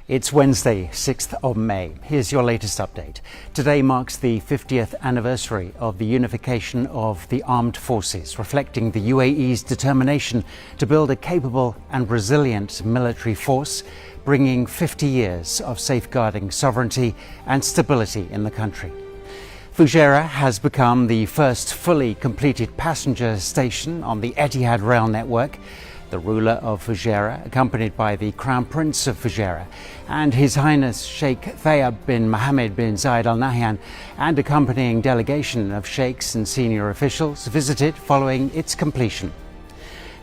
It's Wednesday, 6th of May. Here's your latest update. Today marks the 50th anniversary of the unification of the armed forces, reflecting the UAE's determination to build a capable and resilient military force, bringing 50 years of safeguarding sovereignty and stability in the country. Fujairah has become the first fully completed passenger station on the Etihad rail network. The ruler of Fujairah, accompanied by the Crown Prince of Fujairah and His Highness Sheikh Thayab bin Mohammed bin Zayed Al Nahyan, and accompanying delegation of sheikhs and senior officials, visited following its completion.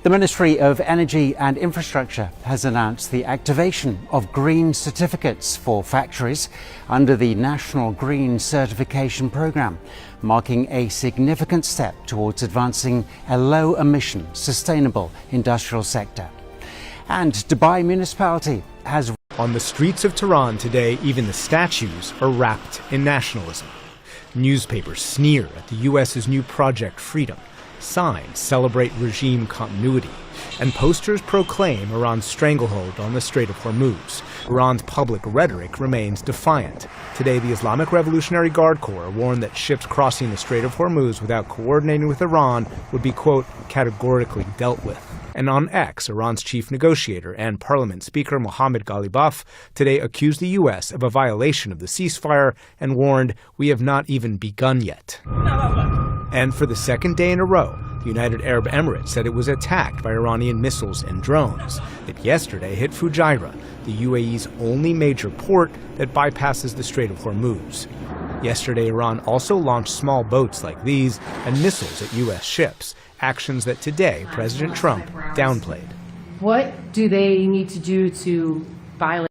The Ministry of Energy and Infrastructure has announced the activation of green certificates for factories under the National Green Certification Programme, marking a significant step towards advancing a low-emission, sustainable industrial sector. And Dubai Municipality has... On the streets of Tehran today, even the statues are wrapped in nationalism. Newspapers sneer at the U.S.'s new Project Freedom. Signs celebrate regime continuity, and posters proclaim Iran's stranglehold on the Strait of Hormuz. Iran's public rhetoric remains defiant. Today, the Islamic Revolutionary Guard Corps warned that ships crossing the Strait of Hormuz without coordinating with Iran would be, quote, categorically dealt with. And on X, Iran's chief negotiator and parliament speaker Mohammad Ghalibaf today accused the U.S. of a violation of the ceasefire and warned, "We have not even begun yet." And for the second day in a row, the United Arab Emirates said it was attacked by Iranian missiles and drones. It yesterday hit Fujairah, the UAE's only major port that bypasses the Strait of Hormuz. Yesterday, Iran also launched small boats like these and missiles at U.S. ships, actions that today President Trump downplayed. What do they need to do to violate?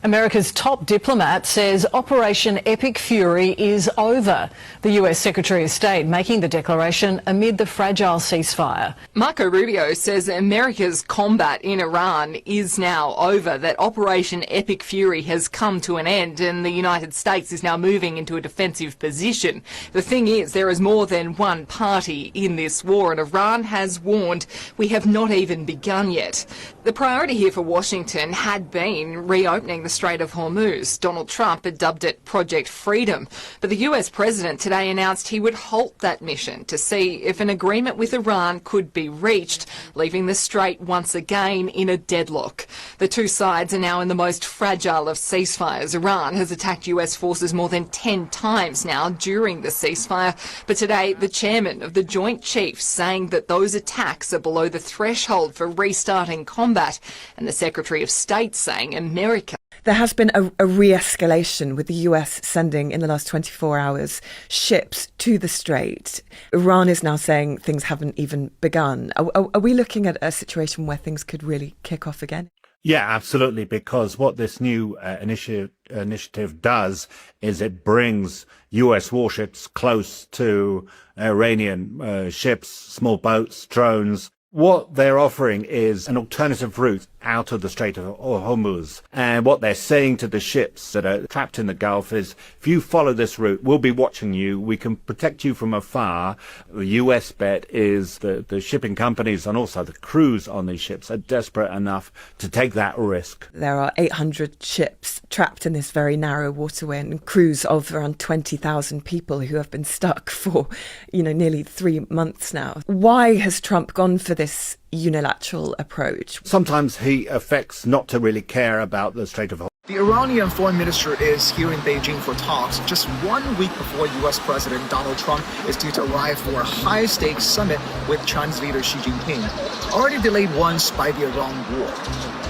America's top diplomat says Operation Epic Fury is over. The US Secretary of State making the declaration amid the fragile ceasefire. Marco Rubio says America's combat in Iran is now over, that Operation Epic Fury has come to an end and the United States is now moving into a defensive position. The thing is, there is more than one party in this war, and Iran has warned we have not even begun yet. The priority here for Washington had been reopening the Strait of Hormuz. Donald Trump had dubbed it Project Freedom, but the US president today announced he would halt that mission to see if an agreement with Iran could be reached, leaving the strait once again in a deadlock. The two sides are now in the most fragile of ceasefires. Iran has attacked US forces more than 10 times now during the ceasefire, but today the chairman of the Joint Chiefs saying that those attacks are below the threshold for restarting combat, and the Secretary of State saying America... There has been a re-escalation with the US sending, in the last 24 hours, ships to the Strait. Iran is now saying things haven't even begun. Are we looking at a situation where things could really kick off again? Yeah, absolutely, because what this new initiative does is it brings US warships close to Iranian ships, small boats, drones. What they're offering is an alternative route out of the Strait of Hormuz. And what they're saying to the ships that are trapped in the Gulf is, if you follow this route, we'll be watching you. We can protect you from afar. The US bet is that the shipping companies and also the crews on these ships are desperate enough to take that risk. There are 800 ships trapped in this very narrow waterway and crews of around 20,000 people who have been stuck for, nearly 3 months now. Why has Trump gone for this unilateral approach? Sometimes he affects not to really care about the Strait of Hormuz. The Iranian foreign minister is here in Beijing for talks just 1 week before U.S. President Donald Trump is due to arrive for a high-stakes summit with Chinese leader Xi Jinping, already delayed once by the Iran war.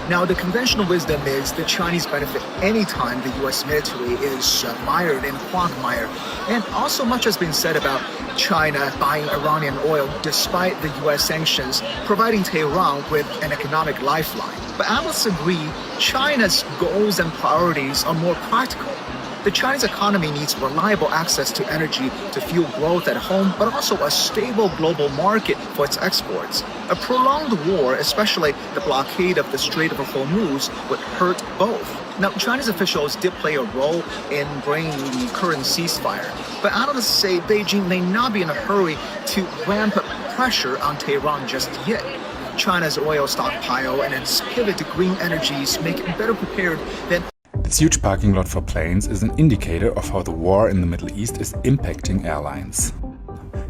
Now, the conventional wisdom is the Chinese benefit anytime the U.S. military is mired in quagmire. And also much has been said about China buying Iranian oil despite the U.S. sanctions, providing Tehran with an economic lifeline. But analysts agree China's goals and priorities are more practical. The Chinese economy needs reliable access to energy to fuel growth at home, but also a stable global market for its exports. A prolonged war, especially the blockade of the Strait of Hormuz, would hurt both. Now, Chinese officials did play a role in bringing the current ceasefire, but analysts say Beijing may not be in a hurry to ramp up pressure on Tehran just yet. China's oil stockpile and its pivot to green energies make it better prepared than This huge parking lot for planes is an indicator of how the war in the Middle East is impacting airlines.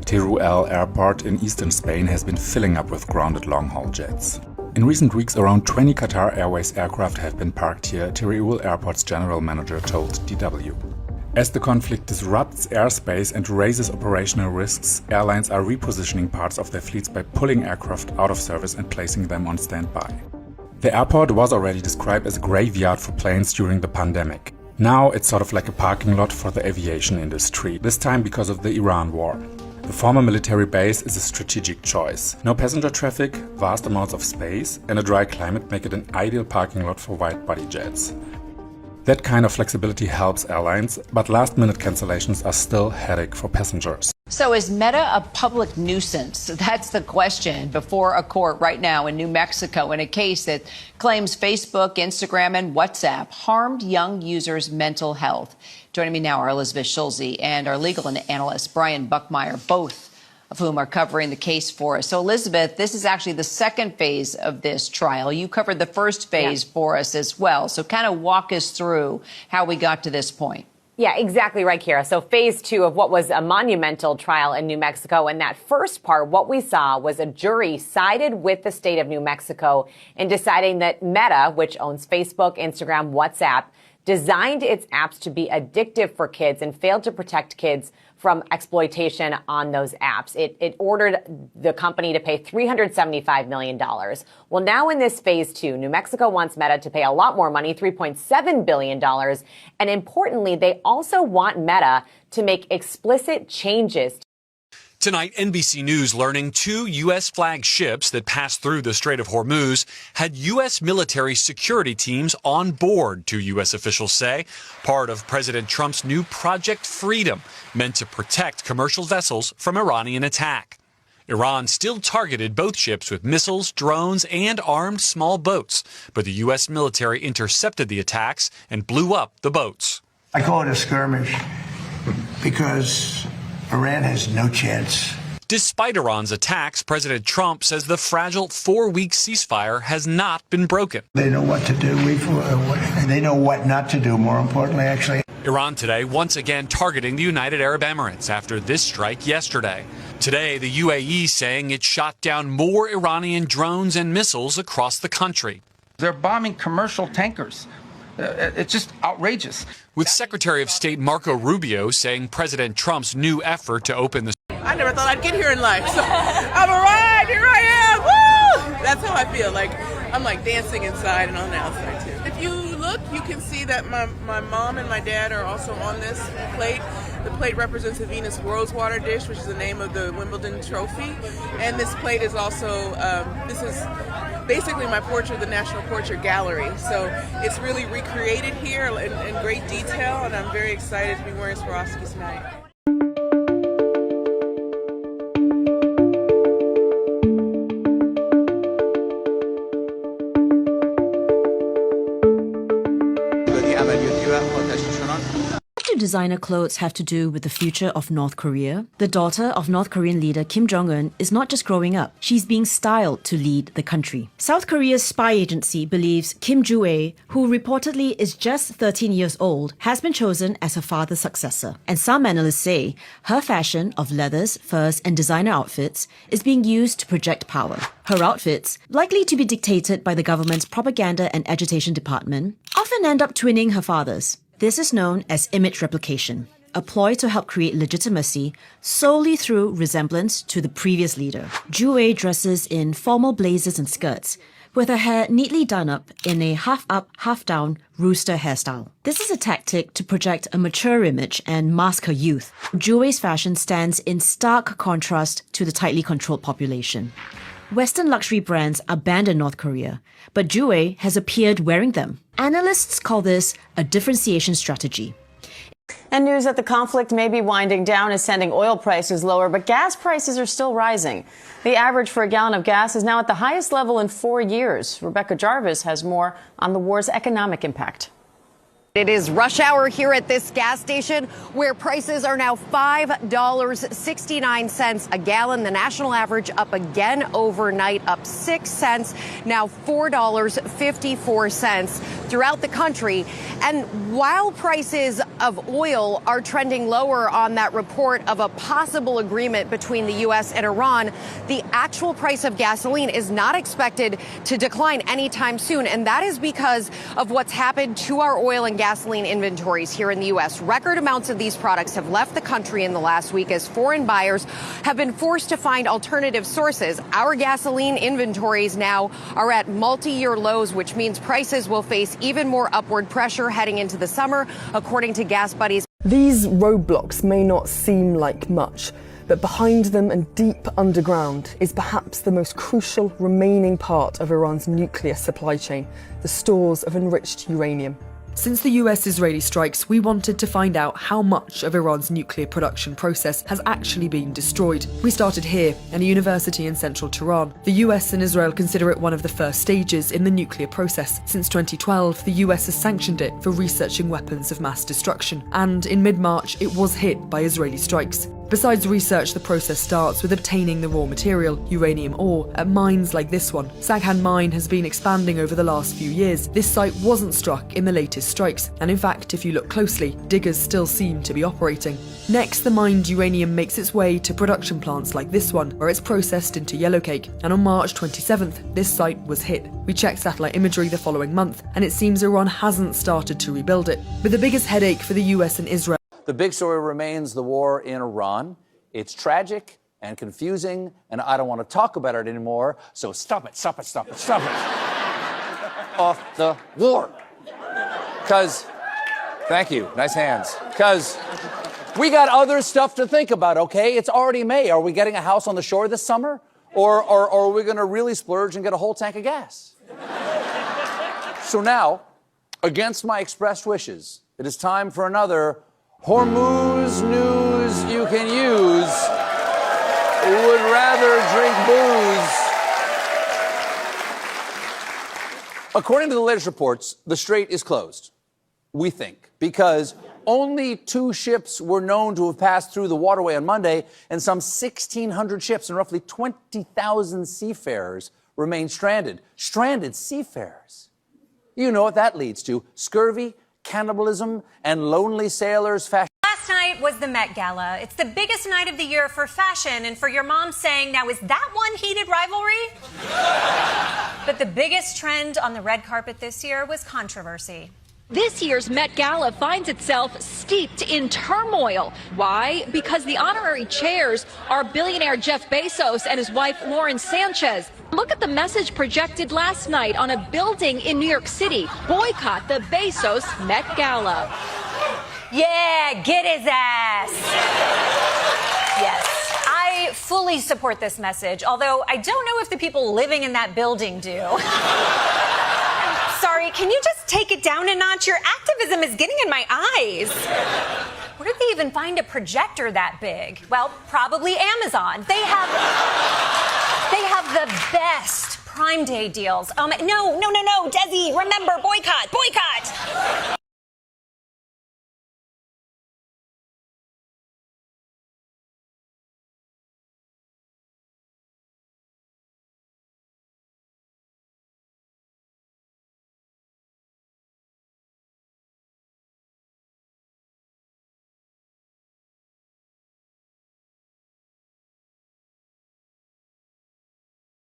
Teruel Airport in eastern Spain has been filling up with grounded long-haul jets. In recent weeks, around 20 Qatar Airways aircraft have been parked here, Teruel Airport's general manager told DW. As the conflict disrupts airspace and raises operational risks, airlines are repositioning parts of their fleets by pulling aircraft out of service and placing them on standby. The airport was already described as a graveyard for planes during the pandemic. Now it's sort of like a parking lot for the aviation industry, this time because of the Iran war. The former military base is a strategic choice. No passenger traffic, vast amounts of space, and a dry climate make it an ideal parking lot for wide-body jets. That kind of flexibility helps airlines, but last-minute cancellations are still a headache for passengers. So is Meta a public nuisance? That's the question before a court right now in New Mexico in a case that claims Facebook, Instagram, and WhatsApp harmed young users' mental health. Joining me now are Elizabeth Schulze and our legal analyst Brian Buckmeyer, both of whom are covering the case for us. So, Elizabeth, this is actually the second phase of this trial. You covered the first phase for us as well. So kind of walk us through how we got to this point. Yeah, exactly right, Kira. So phase two of what was a monumental trial in New Mexico. And that first part, what we saw was a jury sided with the state of New Mexico in deciding that Meta, which owns Facebook, Instagram, WhatsApp, designed its apps to be addictive for kids and failed to protect kids from exploitation on those apps. It ordered the company to pay $375 million. Well, now in this phase two, New Mexico wants Meta to pay a lot more money, $3.7 billion. And importantly, they also want Meta to make explicit changes. Tonight, NBC News learning 2 U.S. flagged ships that passed through the Strait of Hormuz had U.S. military security teams on board, 2 U.S. officials say, part of President Trump's new Project Freedom, meant to protect commercial vessels from Iranian attack. Iran still targeted both ships with missiles, drones, and armed small boats, but the U.S. military intercepted the attacks and blew up the boats. I call it a skirmish because Iran has no chance. Despite Iran's attacks, President Trump says the fragile 4-week ceasefire has not been broken. They know what to do. They know what not to do, more importantly, actually. Iran today once again targeting the United Arab Emirates after this strike yesterday. Today, the UAE saying it shot down more Iranian drones and missiles across the country. They're bombing commercial tankers. It's just outrageous. With Secretary of State Marco Rubio saying President Trump's new effort to open the... I never thought I'd get here in life, so I'm all right, here I am, woo! That's how I feel, like I'm like dancing inside and on the outside too. If you look, you can see that my mom and my dad are also on this plate. The plate represents the Venus Rosewater dish, which is the name of the Wimbledon trophy. And this plate is also, this is basically my portrait, the National Portrait Gallery. So it's really recreated here in great detail, and I'm very excited to be wearing Swarovski tonight. What do designer clothes have to do with the future of North Korea? The daughter of North Korean leader Kim Jong-un is not just growing up, she's being styled to lead the country. South Korea's spy agency believes Kim Joo-ae, who reportedly is just 13 years old, has been chosen as her father's successor. And some analysts say her fashion of leathers, furs, and designer outfits is being used to project power. Her outfits, likely to be dictated by the government's propaganda and agitation department, often end up twinning her father's. This is known as image replication, a ploy to help create legitimacy solely through resemblance to the previous leader. Joo-ae dresses in formal blazers and skirts, with her hair neatly done up in a half-up, half-down rooster hairstyle. This is a tactic to project a mature image and mask her youth. Joo-ae's fashion stands in stark contrast to the tightly controlled population. Western luxury brands are banned in North Korea, but Joo-ae has appeared wearing them. Analysts call this a differentiation strategy. And news that the conflict may be winding down is sending oil prices lower, but gas prices are still rising. The average for a gallon of gas is now at the highest level in 4 years. Rebecca Jarvis has more on the war's economic impact. It is rush hour here at this gas station where prices are now $5.69 a gallon. The national average up again overnight, up 6 cents, now $4.54 throughout the country. And while prices of oil are trending lower on that report of a possible agreement between the U.S. and Iran, the actual price of gasoline is not expected to decline anytime soon. And that is because of what's happened to our oil and gasoline inventories here in the U.S. Record amounts of these products have left the country in the last week as foreign buyers have been forced to find alternative sources. Our gasoline inventories now are at multi-year lows, which means prices will face even more upward pressure heading into the summer, according to Gas Buddies. These roadblocks may not seem like much, but behind them and deep underground is perhaps the most crucial remaining part of Iran's nuclear supply chain, the stores of enriched uranium. Since the US-Israeli strikes, we wanted to find out how much of Iran's nuclear production process has actually been destroyed. We started here, at a university in central Tehran. The US and Israel consider it one of the first stages in the nuclear process. Since 2012, the US has sanctioned it for researching weapons of mass destruction. And in mid-March, it was hit by Israeli strikes. Besides research, the process starts with obtaining the raw material, uranium ore, at mines like this one. Saghan Mine has been expanding over the last few years. This site wasn't struck in the latest strikes, and in fact, if you look closely, diggers still seem to be operating. Next, the mined uranium makes its way to production plants like this one, where it's processed into yellowcake, and on March 27th, this site was hit. We checked satellite imagery the following month, and it seems Iran hasn't started to rebuild it. But the biggest headache for the US and Israel. The big story remains the war in Iran. It's tragic and confusing, and I don't want to talk about it anymore, so stop it. Off the war. Because, thank you, nice hands. Because we got other stuff to think about, okay? It's already May. Are we getting a house on the shore this summer? Or are we going to really splurge and get a whole tank of gas? So now, against my expressed wishes, it is time for another Hormuz news you can use. Would rather drink booze. According to the latest reports, the strait is closed, we think, because only 2 ships were known to have passed through the waterway on Monday, and some 1,600 ships and roughly 20,000 seafarers remain stranded. Stranded seafarers. You know what that leads to: scurvy, cannibalism, and lonely sailors. Last night was the Met Gala. It's the biggest night of the year for fashion, and for your mom saying, now is that one heated rivalry? But the biggest trend on the red carpet this year was controversy. This year's Met Gala finds itself steeped in turmoil. Why? Because the honorary chairs are billionaire Jeff Bezos and his wife Lauren Sanchez. Look at the message projected last night on a building in New York City. Boycott the Bezos Met Gala. Yeah, get his ass. Yes, I fully support this message, although I don't know if the people living in that building do. Sorry, can you just take it down a notch? Your activism is getting in my eyes. Where did they even find a projector that big? Well, probably Amazon. They have the best Prime Day deals. No, Desi, remember, boycott.